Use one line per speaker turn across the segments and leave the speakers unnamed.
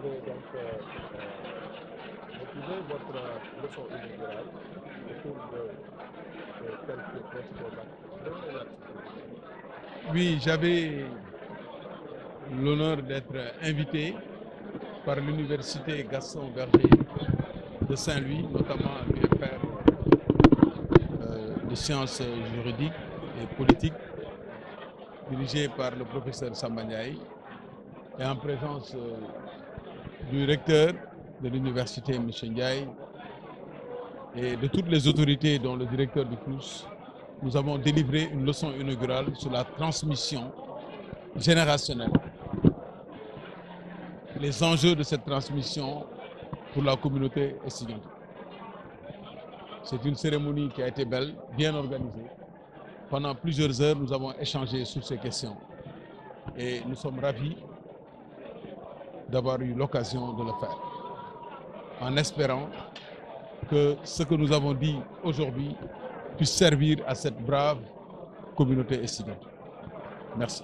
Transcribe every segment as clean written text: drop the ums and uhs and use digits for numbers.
avez donc motivé votre leçon inaugurale autour de quelques principaux actes.
Oui, j'avais l'honneur d'être invité par l'université Gaston Berger de Saint-Louis, notamment l'UFR de sciences juridiques et politiques, dirigé par le professeur Samba Ndiaye, et en présence du recteur de l'université, M. Ndiaye, et de toutes les autorités, dont le directeur du CNUS. Nous avons délivré une leçon inaugurale sur la transmission générationnelle, les enjeux de cette transmission pour la communauté estudiantine. C'est une cérémonie qui a été belle, bien organisée. Pendant plusieurs heures, nous avons échangé sur ces questions et nous sommes ravis d'avoir eu l'occasion de le faire, en espérant que ce que nous avons dit aujourd'hui puisse servir à cette brave communauté estudiantine. Merci.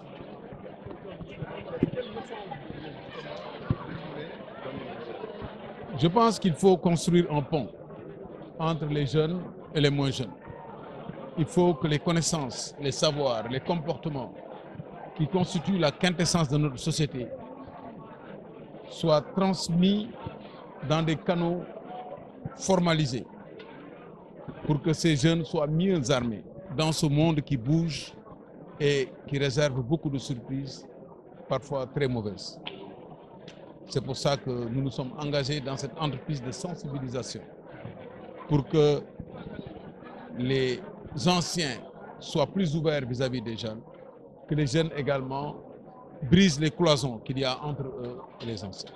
Je pense qu'il faut construire un pont entre les jeunes et les moins jeunes. Il faut que les connaissances, les savoirs, les comportements qui constituent la quintessence de notre société soient transmis dans des canaux formalisés pour que ces jeunes soient mieux armés dans ce monde qui bouge et qui réserve beaucoup de surprises, parfois très mauvaises. C'est pour ça que nous nous sommes engagés dans cette entreprise de sensibilisation pour que les anciens soient plus ouverts vis-à-vis des jeunes, que les jeunes également brisent les cloisons qu'il y a entre eux et les anciens.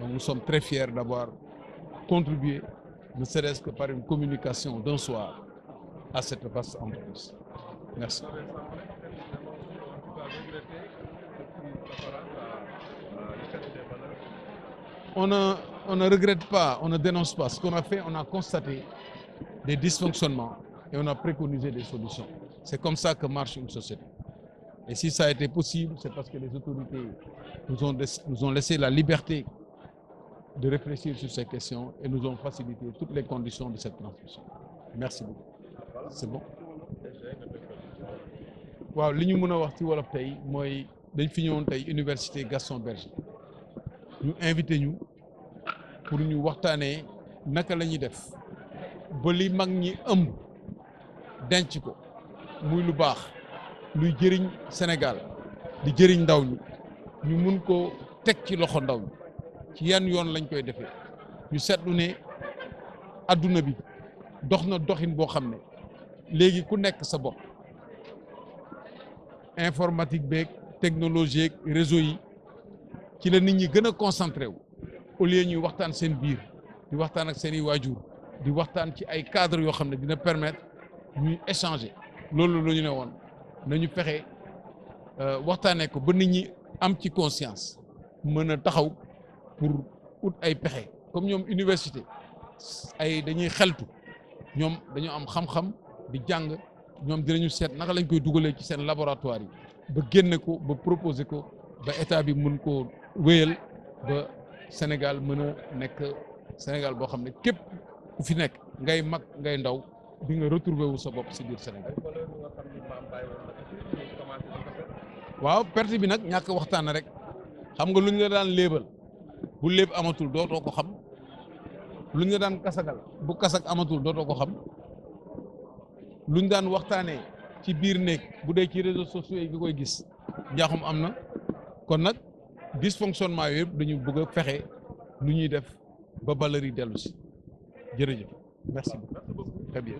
Donc nous sommes très fiers d'avoir contribué, ne serait-ce que par une communication d'un soir, à cette vaste entreprise. Merci. On ne regrette pas, on ne dénonce pas. Ce qu'on a fait, on a constaté des dysfonctionnements et on a préconisé des solutions. C'est comme ça que marche une société. Et si ça a été possible, c'est parce que les autorités nous ont laissé la liberté de réfléchir sur ces questions et nous ont facilité toutes les conditions de cette transmission. Merci beaucoup. C'est bon. waaw li ñu mën a wax ci wolof tey mooy dañ fi ñëwoon tey université Gaston Berger ñu invité ñu pour ñu waxtaanee naka la ñuy def ba li mag ñi ëmb denc ko muy lu baax luy jëriñ Sénégal di jëriñ ndaw ñi ñu mun ko teg ci loxo ndaw ñi ci yan yoon lañ koy defee ñu seetlu ne adduna bi dox na doxin boo xam ne léegi ku nekk sa bopp informatique beeg technologie ak réseau yi ci la nit ñi gën a concentré wu au lieu ñuy waxtaan seen biir di waxtaan ak seen i waajur di waxtaan ci ay cadres yoo xam ne dina permettre ñuy échanger loolu la ñu ne woon nañu fexe waxtaanee ko ba nit ñi am ci conscience mën a taxaw pour ut ay pexe comme ñoom université ay dañuy xeltu ñoom dañoo am xam-xam di jàng ñoom dinañu seet naka lañ koy dugalee ci seen laboratoire yi ba génne ko ba proposer ko ba état bi mën koo wéyal ba Sénégal mën a nekk Sénégal boo xam ne képp ku fi nekk ngay mag ngay ndaw di nga retrouver wu sa bopp si biir Sénégal. waaw perte bi nag ñàkk waxtaan rek xam nga lu ñu la daan léebal bu léeb amatul dootoo ko xam lu ñu la daan kasagal bu kasak amatul dootoo ko xam lu ñu daan waxtaanee ci biir néeg bu dee ci réseaux sociaux yi nga koy gis njaaxum am na kon nag dysfonctionnement yooyu yëpp dañu bëgg a fexe nu ñuy def ba valeur yi dellu si jërëjëf merci beaucoup très bien.